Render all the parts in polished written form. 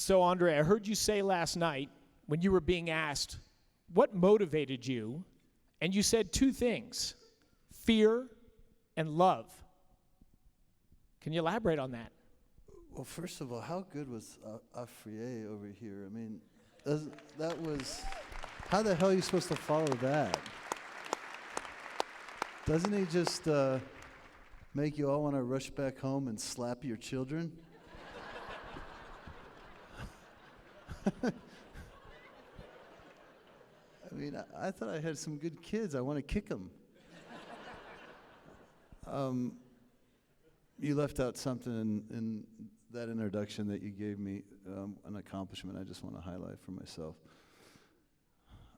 So, Andre, I heard you say last night when you were being asked what motivated you, and you said two things, fear and love. Can you elaborate on that? Well, first of all, how good was Afrier over here? I mean, that was, how the hell are you supposed to follow that? Doesn't he just make you all want to rush back home and slap your children? I mean, I thought I had some good kids. I want to kick them. You left out something in that introduction that you gave me, an accomplishment I just want to highlight for myself.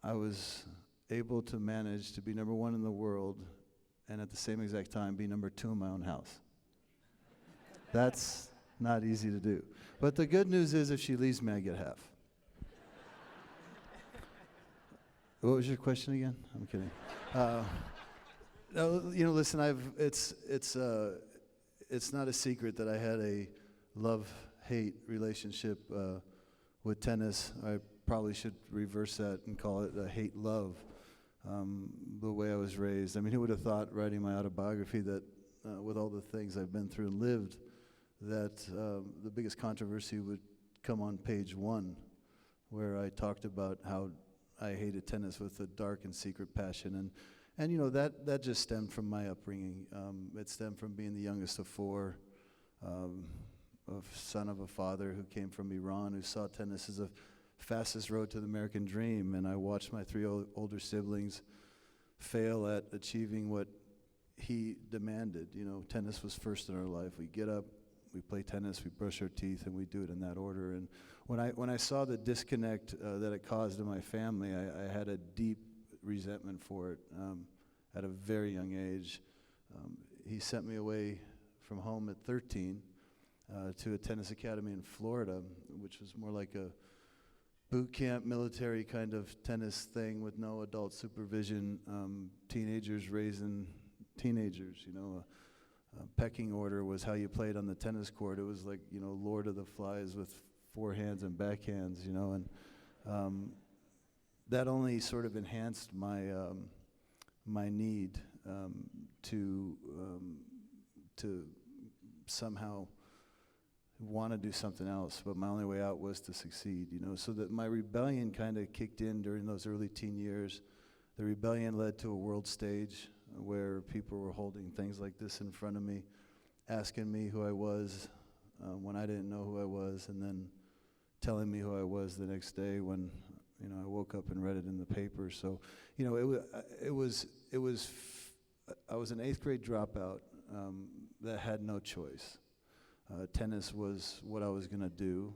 I was able to manage to be number one in the world and at the same exact time be number two in my own house. That's not easy to do. But the good news is if she leaves me, I get half. What was your question again? I'm kidding. No, listen. It's not a secret that I had a love-hate relationship with tennis. I probably should reverse that and call it a hate-love. The way I was raised. I mean, who would have thought, writing my autobiography, that with all the things I've been through and lived, that the biggest controversy would come on page 1, where I talked about how I hated tennis with a dark and secret passion, and that just stemmed from my upbringing. It stemmed from being the youngest of 4, a son of a father who came from Iran, who saw tennis as the fastest road to the American dream, and I watched my 3 older siblings fail at achieving what he demanded. Tennis was first in our life. We get up, we play tennis, we brush our teeth, and we do it in that order. And when I saw the disconnect that it caused in my family, I had a deep resentment for it at a very young age. He sent me away from home at 13 to a tennis academy in Florida, which was more like a boot camp, military kind of tennis thing with no adult supervision, teenagers raising teenagers, a pecking order was how you played on the tennis court. It was like, Lord of the Flies with forehands and backhands, and that only sort of enhanced my my need to somehow want to do something else, but my only way out was to succeed, so that my rebellion kind of kicked in during those early teen years. The rebellion led to a world stage where people were holding things like this in front of me, asking me who I was when I didn't know who I was, and then telling me who I was the next day when I woke up and read it in the paper. So I was an 8th grade dropout that had no choice. Tennis was what I was going to do,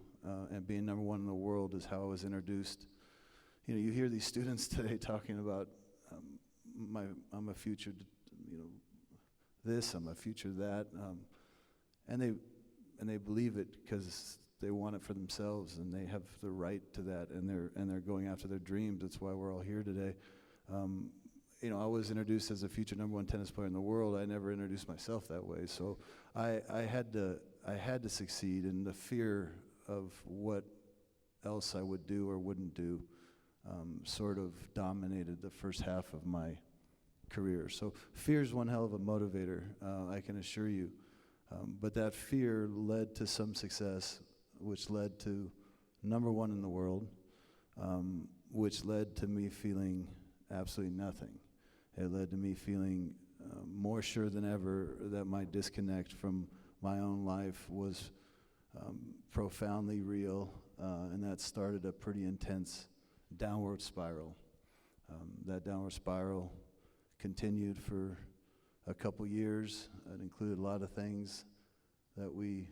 and being number one in the world is how I was introduced. You hear these students today talking about I'm a future, this, I'm a future that, and they believe it because they want it for themselves, and they have the right to that, and they're going after their dreams. That's why we're all here today. I was introduced as a future number 1 tennis player in the world. I never introduced myself that way, so I had to succeed, and the fear of what else I would do or wouldn't do sort of dominated the first half of my career. So fear is one hell of a motivator, I can assure you. But that fear led to some success, which led to number 1 in the world, which led to me feeling absolutely nothing. It led to me feeling more sure than ever that my disconnect from my own life was profoundly real, and that started a pretty intense downward spiral. That downward spiral continued for a couple years. It included a lot of things that we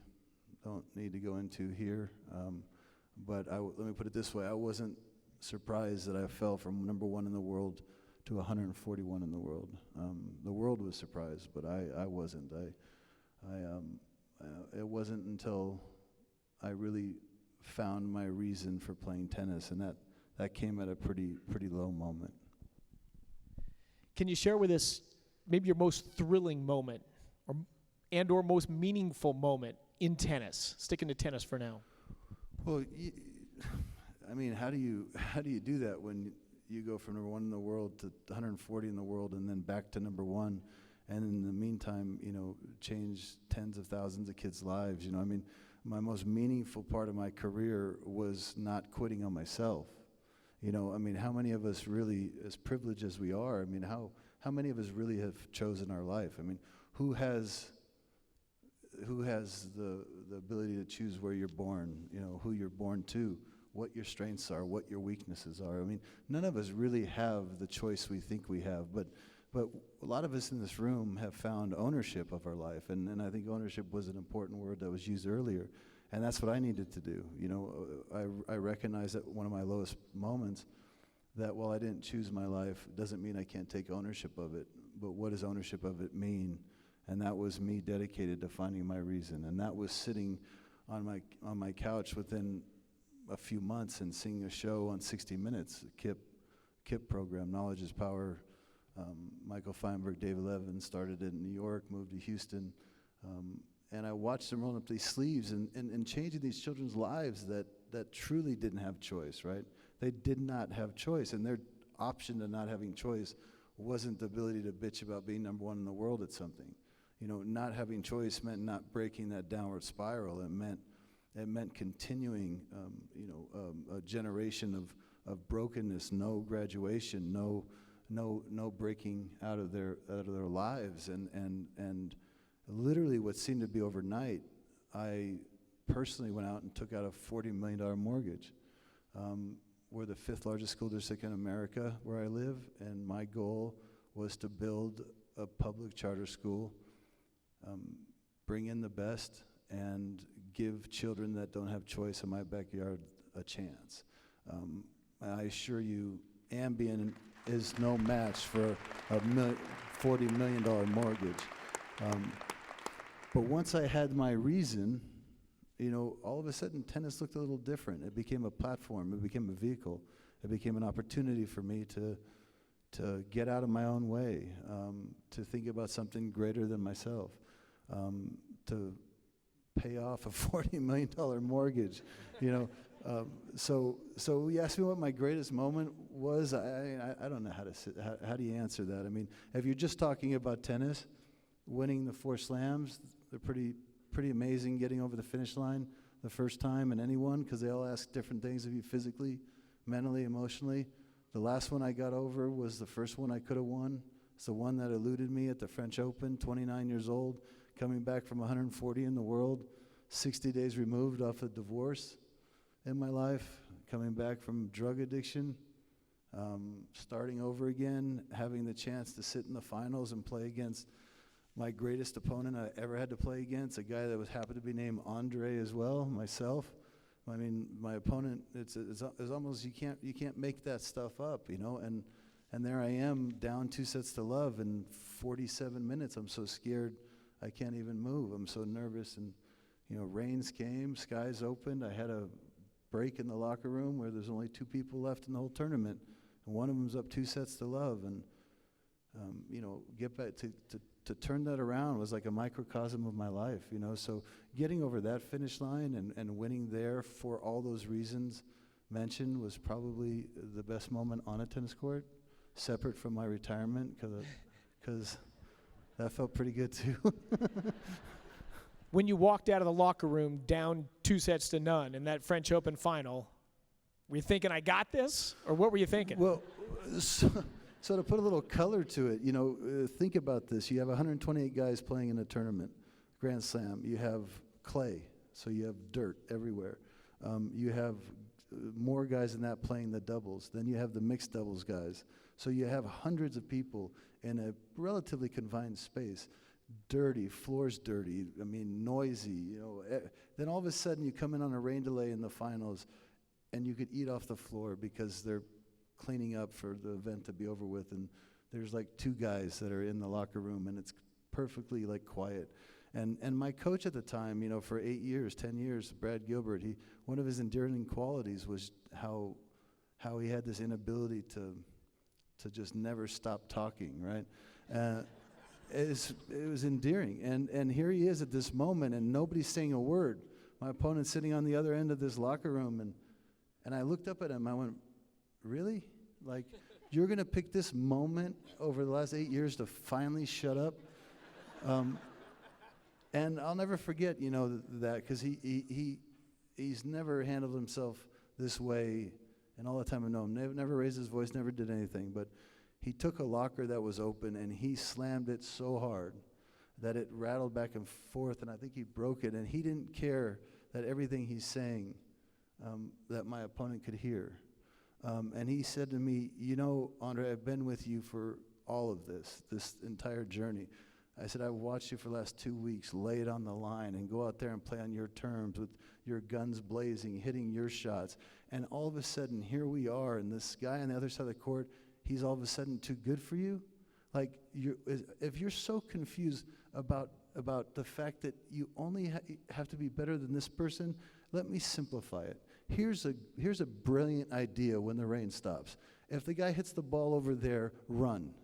don't need to go into here. But let me put it this way. I wasn't surprised that I fell from number 1 in the world to 141 in the world. The world was surprised, but I wasn't. It wasn't until I really found my reason for playing tennis, and that came at a pretty low moment. Can you share with us maybe your most thrilling moment or most meaningful moment in tennis? Sticking to tennis for now. Well, I mean, how do you do that when you go from number one in the world to 140 in the world and then back to number one, and in the meantime, change tens of thousands of kids' lives? I mean, my most meaningful part of my career was not quitting on myself. I mean, how many of us really, as privileged as we are, I mean, how many of us really have chosen our life? I mean, who has the ability to choose where you're born, who you're born to, what your strengths are, what your weaknesses are? I mean, none of us really have the choice we think we have, but a lot of us in this room have found ownership of our life, and I think ownership was an important word that was used earlier, and that's what I needed to do. I recognize that one of my lowest moments, that while I didn't choose my life, doesn't mean I can't take ownership of it, but what does ownership of it mean? And that was me dedicated to finding my reason, and that was sitting on my couch within a few months and seeing a show on 60 Minutes, KIP program, Knowledge is Power. Michael Feinberg, David Levin started it in New York, moved to Houston, and I watched them roll up these sleeves and changing these children's lives that truly didn't have choice, right? They did not have choice, and their option to not having choice wasn't the ability to bitch about being number one in the world at something. Not having choice meant not breaking that downward spiral. It meant continuing, a generation of brokenness, no graduation, no breaking out of their lives, and literally what seemed to be overnight, I personally went out and took out a $40 million mortgage. We're the 5th largest school district in America where I live, and my goal was to build a public charter school, bring in the best, and give children that don't have choice in my backyard a chance. I assure you, Ambien is no match for a $40 million mortgage. But once I had my reason, all of a sudden tennis looked a little different. It became a platform. It became a vehicle. It became an opportunity for me to get out of my own way, to think about something greater than myself, to pay off a $40 million mortgage, So you asked me what my greatest moment was. I don't know how do you answer that? I mean, if you're just talking about tennis, winning the 4 slams, they're pretty amazing, getting over the finish line the first time, and anyone, because they all ask different things of you physically, mentally, emotionally. The last one I got over was the first one I could have won. It's the one that eluded me at the French Open, 29 years old, coming back from 140 in the world, 60 days removed off a divorce in my life, coming back from drug addiction, starting over again, having the chance to sit in the finals and play against my greatest opponent I ever had to play against, a guy that happened to be named Andre as well, myself. I mean, my opponent, it's almost, you can't make that stuff up, and there I am, down 2 sets to love in 47 minutes. I'm so scared I can't even move. I'm so nervous, and rains came, skies opened. I had a break in the locker room where there's only 2 people left in the whole tournament, and one of them's up 2 sets to love, and get back to turn that around was like a microcosm of my life, So getting over that finish line and winning there for all those reasons mentioned was probably the best moment on a tennis court, separate from my retirement, because that felt pretty good too. When you walked out of the locker room down 2 sets to none in that French Open final, were you thinking, I got this? Or what were you thinking? Well, so to put a little color to it, think about this. You have 128 guys playing in a tournament, Grand Slam. You have clay, so you have dirt everywhere. You have more guys than that playing the doubles. Then you have the mixed doubles guys. So you have hundreds of people in a relatively confined space. Dirty, floors dirty, noisy, Then all of a sudden you come in on a rain delay in the finals, and you could eat off the floor because they're cleaning up for the event to be over with, and there's like 2 guys that are in the locker room, and it's perfectly quiet. And my coach at the time, for 8 years, 10 years, Brad Gilbert, one of his endearing qualities was how he had this inability to just never stop talking, right? It was endearing, and here he is at this moment, and nobody's saying a word, my opponent's sitting on the other end of this locker room, and I looked up at him. I went, really? Like, you're going to pick this moment over the last 8 years to finally shut up? And I'll never forget, that, because he's never handled himself this way in all the time I've known him. Never raised his voice, never did anything. But he took a locker that was open, and he slammed it so hard that it rattled back and forth, and I think he broke it. And he didn't care that everything he's saying that my opponent could hear. And he said to me, Andre, I've been with you for all of this entire journey. I said, I've watched you for the last 2 weeks lay it on the line and go out there and play on your terms with your guns blazing, hitting your shots. And all of a sudden, here we are, and this guy on the other side of the court, he's all of a sudden too good for you? Like, if you're so confused about the fact that you only have to be better than this person, let me simplify it. Here's a brilliant idea when the rain stops. If the guy hits the ball over there, run.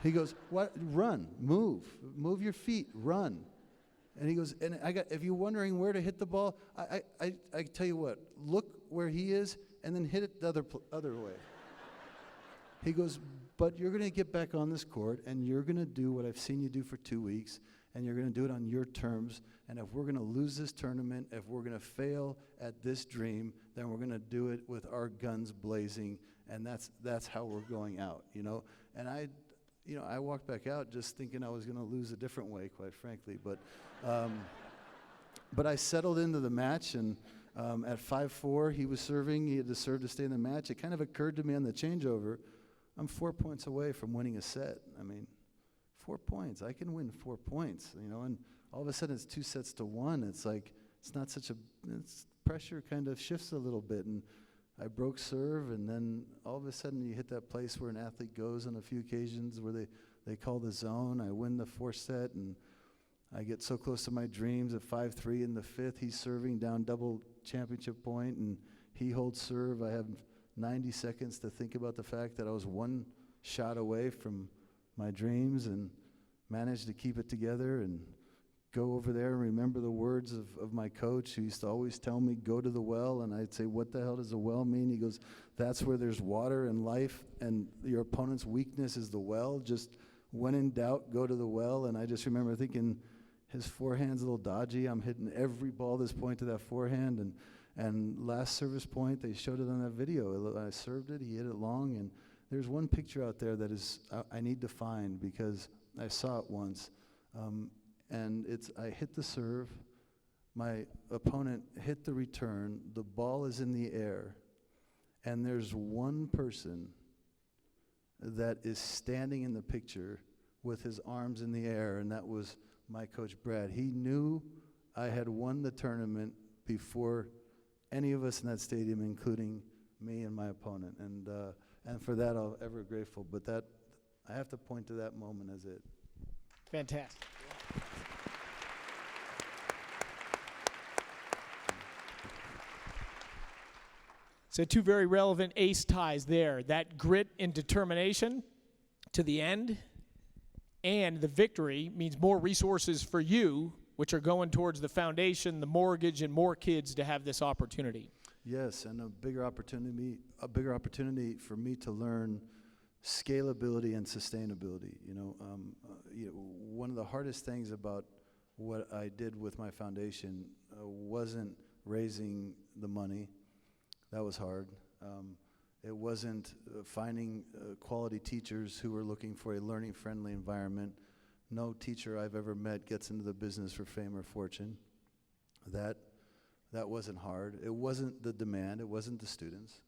He goes, what? Run, move your feet, run. And he goes, if you're wondering where to hit the ball, I tell you what, look where he is and then hit it the other way. He goes, but you're going to get back on this court and you're going to do what I've seen you do for 2 weeks, and you're going to do it on your terms. And if we're going to lose this tournament, if we're going to fail at this dream, then we're going to do it with our guns blazing, and that's how we're going out, And I walked back out just thinking I was going to lose a different way, quite frankly. But I settled into the match, and at 5-4, he was serving. He had to serve to stay in the match. It kind of occurred to me on the changeover, I'm 4 points away from winning a set. 4 points. I can win 4 points, and all of a sudden it's 2 sets to 1. It's like, it's not such pressure kind of shifts a little bit, and I broke serve, and then all of a sudden you hit that place where an athlete goes on a few occasions where they call the zone. I win the 4th set, and I get so close to my dreams at 5-3 in the 5th. He's serving down double championship point, and he holds serve. I have 90 seconds to think about the fact that I was 1 shot away from my dreams, and managed to keep it together and go over there and remember the words of my coach, who used to always tell me, go to the well. And I'd say, what the hell does a well mean? He goes, that's where there's water and life, and your opponent's weakness is the well. Just when in doubt, go to the well. And I just remember thinking, his forehand's a little dodgy. I'm hitting every ball this point to that forehand. And last service point, they showed it on that video. I served it, he hit it long. And there's one picture out there that is I need to find, because I saw it once. And I hit the serve, my opponent hit the return, the ball is in the air, and there's one person that is standing in the picture with his arms in the air, and that was my coach, Brad. He knew I had won the tournament before any of us in that stadium, including me and my opponent, and for that I'm ever grateful. But that, I have to point to that moment as it. Fantastic. So 2 very relevant ace ties there. That grit and determination to the end, and the victory means more resources for you, which are going towards the foundation, the mortgage, and more kids to have this opportunity. Yes, and a bigger opportunity for me to learn scalability and sustainability. One of the hardest things about what I did with my foundation wasn't raising the money. That was hard. It wasn't finding quality teachers who were looking for a learning-friendly environment. No teacher I've ever met gets into the business for fame or fortune. That wasn't hard. It wasn't the demand. It wasn't the students.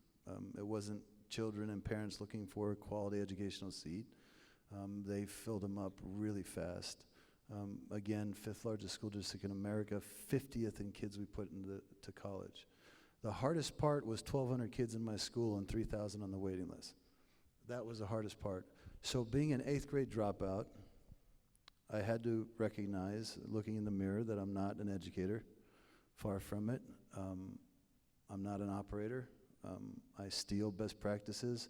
It wasn't children and parents looking for a quality educational seat. They filled them up really fast. Again, 5th largest school district in America, 50th in kids we put into college. The hardest part was 1,200 kids in my school and 3,000 on the waiting list. That was the hardest part. So being an 8th grade dropout, I had to recognize, looking in the mirror, that I'm not an educator. Far from it. I'm not an operator. I steal best practices.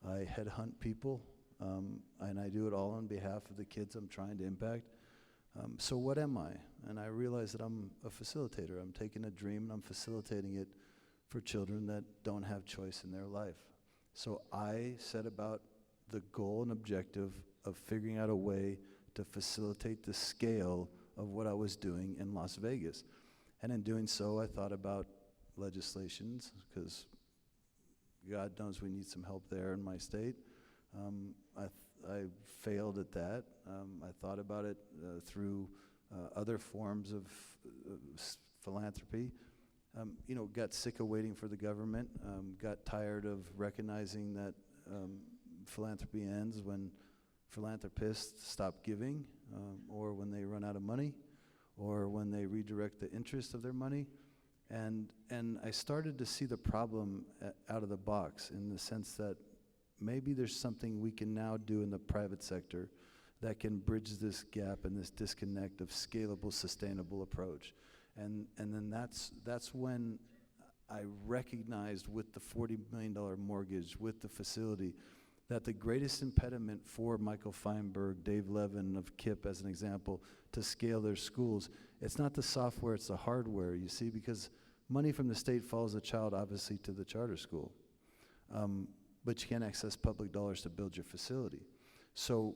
I headhunt people, and I do it all on behalf of the kids I'm trying to impact. So what am I? And I realized that I'm a facilitator. I'm taking a dream and I'm facilitating it for children that don't have choice in their life. So I set about the goal and objective of figuring out a way to facilitate the scale of what I was doing in Las Vegas. And in doing so, I thought about legislations, because God knows we need some help there in my state. I failed at that. I thought about it through other forms of philanthropy. Got sick of waiting for the government, got tired of recognizing that philanthropy ends when philanthropists stop giving, or when they run out of money, or when they redirect the interest of their money. And I started to see the problem out of the box, in the sense that maybe there's something we can now do in the private sector that can bridge this gap and this disconnect of scalable, sustainable approach. And then that's when I recognized, with the $40 million mortgage, with the facility, that the greatest impediment for Michael Feinberg, Dave Levin of KIPP as an example, to scale their schools, it's not the software, it's the hardware, you see, because money from the state follows the child obviously to the charter school. But you can't access public dollars to build your facility. So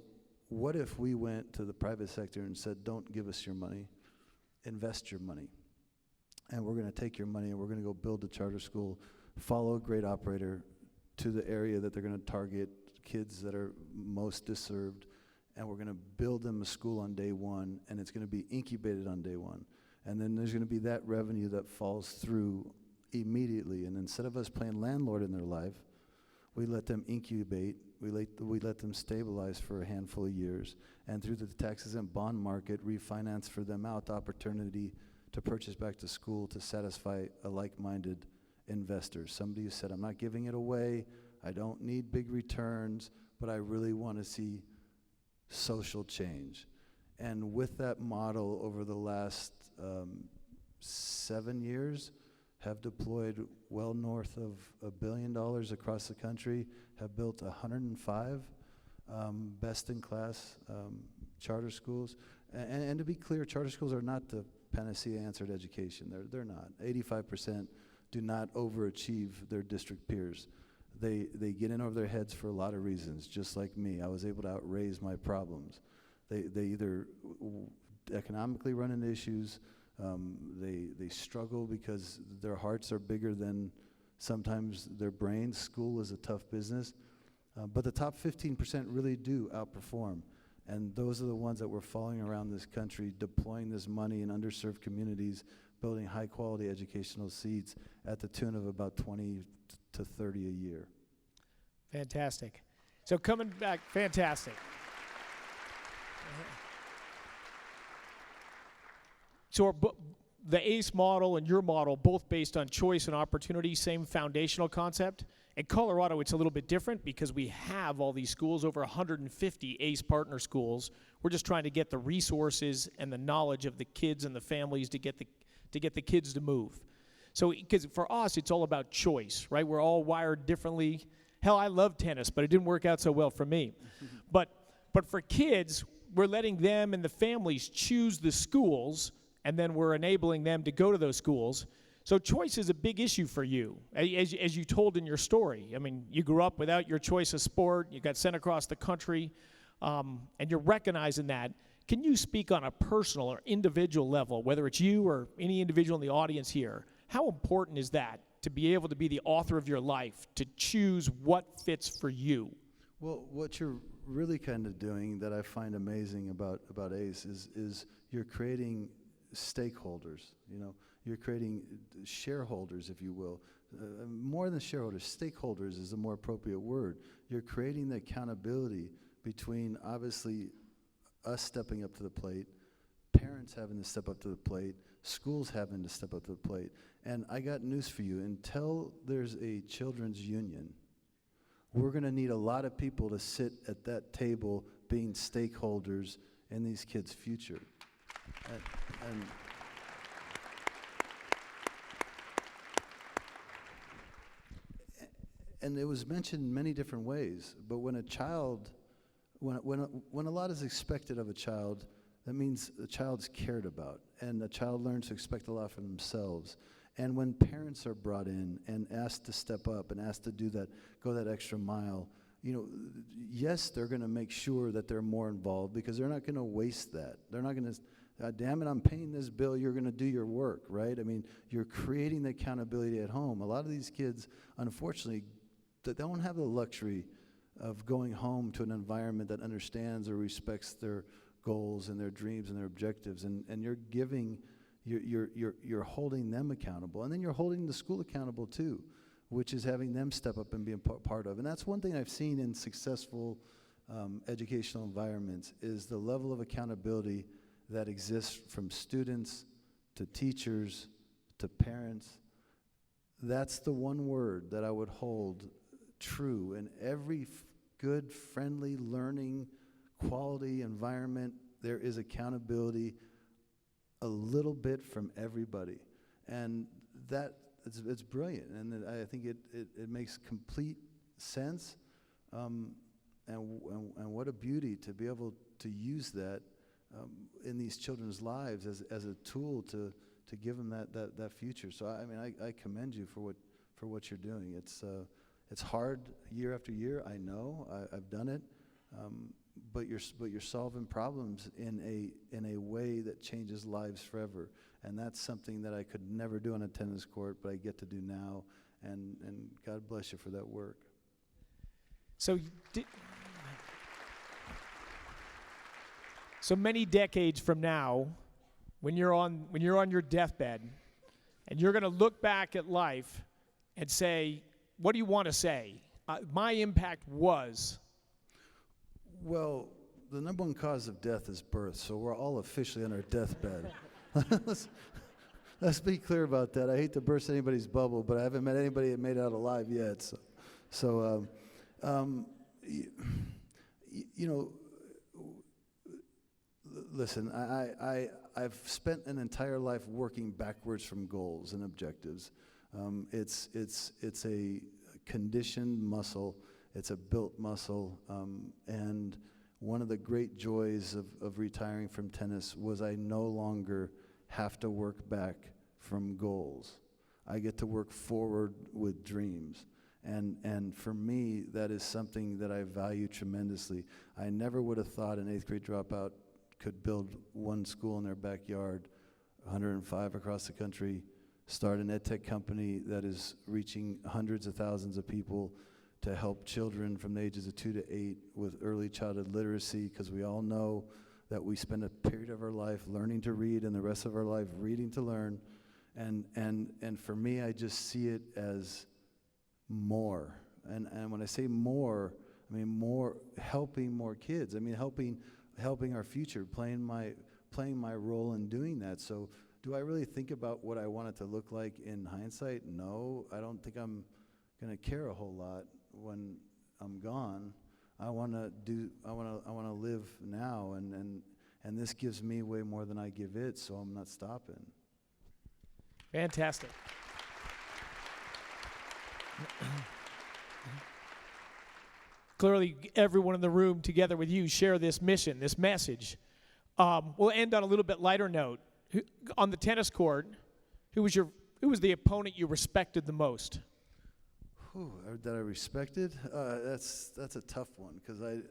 what if we went to the private sector and said, don't give us your money, invest your money. And we're going to take your money and we're going to go build a charter school, follow a great operator to the area that they're going to target kids that are most deserved, and we're going to build them a school on day one, and it's going to be incubated on day one. And then there's going to be that revenue that falls through immediately. And instead of us playing landlord in their life, we let them incubate, we let them stabilize for a handful of years, and through the tax-exempt bond market, refinance for them out the opportunity to purchase back to school to satisfy a like-minded investor. Somebody who said, I'm not giving it away, I don't need big returns, but I really want to see social change. And with that model, over the last 7 years, have deployed well north of $1 billion across the country, have built 105 best-in-class charter schools. And to be clear, charter schools are not the panacea answer to education. They're not. 85% do not overachieve their district peers. They get in over their heads for a lot of reasons, just like me. I was able to outraise my problems. They either economically run into issues, they struggle because their hearts are bigger than sometimes their brains. School is a tough business. But the top 15% really do outperform. And those are the ones that we're following around this country, deploying this money in underserved communities, building high-quality educational seats at the tune of about 20 to 30 a year. Fantastic. So coming back, fantastic. So the ACE model and your model, both based on choice and opportunity, same foundational concept. In Colorado, it's a little bit different because we have all these schools, over 150 ACE partner schools. We're just trying to get the resources and the knowledge of the kids and the families to get the kids to move. So, because for us, it's all about choice, right? We're all wired differently. Hell, I love tennis, but it didn't work out so well for me. But for kids, we're letting them and the families choose the schools, and then we're enabling them to go to those schools. So choice is a big issue for you, as you told in your story. I mean, you grew up without your choice of sport, you got sent across the country, and you're recognizing that. Can you speak on a personal or individual level, whether it's you or any individual in the audience here, how important is that to be able to be the author of your life, to choose what fits for you? Well, what you're really kind of doing that I find amazing about ACE is you're creating stakeholders, You're creating shareholders, if you will. More than shareholders, stakeholders is a more appropriate word. You're creating the accountability between, obviously, us stepping up to the plate, parents having to step up to the plate, schools having to step up to the plate. And I got news for you. Until there's a children's union, we're going to need a lot of people to sit at that table being stakeholders in these kids' future. And it was mentioned in many different ways, but when a child, when a lot is expected of a child, that means the child's cared about, and the child learns to expect a lot from themselves. And when parents are brought in and asked to step up and asked to do that, go that extra mile, yes, they're going to make sure that they're more involved, because they're not going to waste that. They're not going to, damn it, I'm paying this bill, you're going to do your work, right? I mean, you're creating the accountability at home. A lot of these kids, unfortunately, they don't have the luxury of going home to an environment that understands or respects their goals and their dreams and their objectives, and you're giving, you're holding them accountable, and then you're holding the school accountable too, which is having them step up and be a part of. And that's one thing I've seen in successful educational environments, is the level of accountability that exists from students to teachers to parents. That's the one word that I would hold true in every good, friendly, learning, quality environment. There is accountability a little bit from everybody, and that it's brilliant, and I think it makes complete sense, and what a beauty to be able to use that in these children's lives as a tool to give them that future. So I mean, I commend you for what you're doing. It's hard year after year. I know I've done it, but you're solving problems in a way that changes lives forever, and that's something that I could never do on a tennis court, but I get to do now, and God bless you for that work. So many decades from now, when you're on your deathbed, and you're going to look back at life and say, what do you want to say? My impact was. Well, the number one cause of death is birth, so we're all officially on our deathbed. Let's be clear about that. I hate to burst anybody's bubble, but I haven't met anybody that made it out alive yet. Listen, I've spent an entire life working backwards from goals and objectives. It's a conditioned muscle. It's a built muscle, and one of the great joys of retiring from tennis was I no longer have to work back from goals. I get to work forward with dreams, and for me, that is something that I value tremendously. I never would have thought an 8th grade dropout could build one school in their backyard, 105 across the country, start an ed tech company that is reaching hundreds of thousands of people, to help children from the ages of 2 to 8 with early childhood literacy, because we all know that we spend a period of our life learning to read and the rest of our life reading to learn. And for me, I just see it as more. And when I say more, I mean more, helping more kids. I mean helping our future, playing my role in doing that. So do I really think about what I want it to look like in hindsight? No, I don't think I'm going to care a whole lot when I'm gone. I want to live now, and this gives me way more than I give it, so I'm not stopping. Fantastic. Clearly, everyone in the room together with you share this mission, this message. We'll end on a little bit lighter note. On the tennis court, who was the opponent you respected the most? That I respected? That's a tough one, because I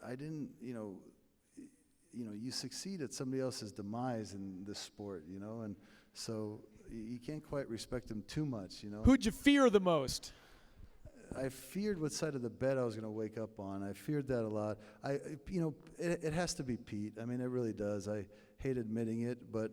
didn't, you succeed at somebody else's demise in this sport, and so you can't quite respect them too much, Who'd you fear the most? I feared what side of the bed I was going to wake up on. I feared that a lot. It has to be Pete. I mean, it really does. I hate admitting it, but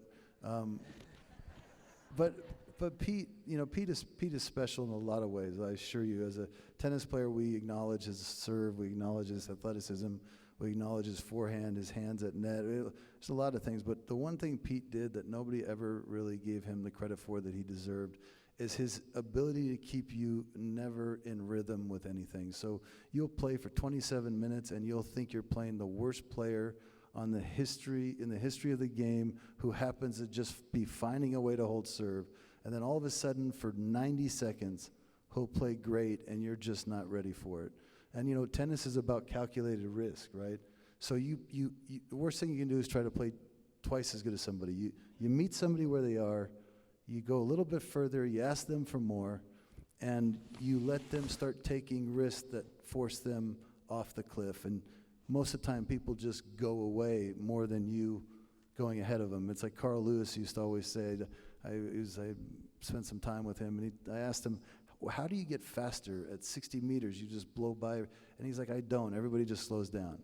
Pete, Pete is special in a lot of ways. I assure you, as a tennis player, we acknowledge his serve, we acknowledge his athleticism, we acknowledge his forehand, his hands at net. There's a lot of things, but the one thing Pete did that nobody ever really gave him the credit for that he deserved is his ability to keep you never in rhythm with anything. So you'll play for 27 minutes and you'll think you're playing the worst player in the history of the game, who happens to just be finding a way to hold serve. And then all of a sudden, for 90 seconds, he'll play great, and you're just not ready for it. And tennis is about calculated risk, right? So the worst thing you can do is try to play twice as good as somebody. You meet somebody where they are, you go a little bit further, you ask them for more, and you let them start taking risks that force them off the cliff. And most of the time, people just go away more than you going ahead of them. It's like Carl Lewis used to always say. I spent some time with him, and I asked him, how do you get faster at 60 meters? You just blow by. And he's like, I don't. Everybody just slows down.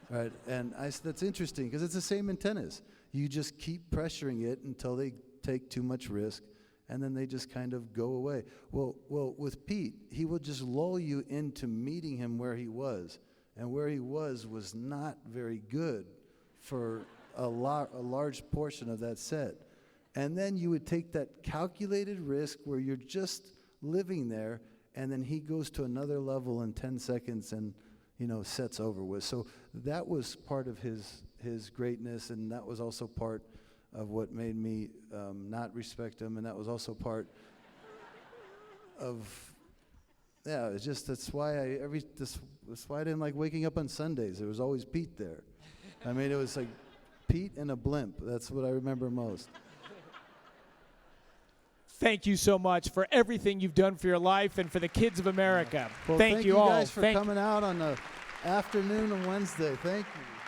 Right? And I said, that's interesting, because it's the same in tennis. You just keep pressuring it until they take too much risk, and then they just kind of go away. Well, with Pete, he would just lull you into meeting him where he was. And where he was not very good for a large portion of that set. And then you would take that calculated risk where you're just living there, and then he goes to another level in 10 seconds and, set's over with. So that was part of his greatness, and that was also part of what made me not respect him, and that was also part of, it's just, that's why I didn't like waking up on Sundays. There was always Pete there. I mean, it was like Pete and a blimp. That's what I remember most. Thank you so much for everything you've done for your life and for the kids of America. Well, thank you all. Thank you guys for coming out on the afternoon of Wednesday. Thank you.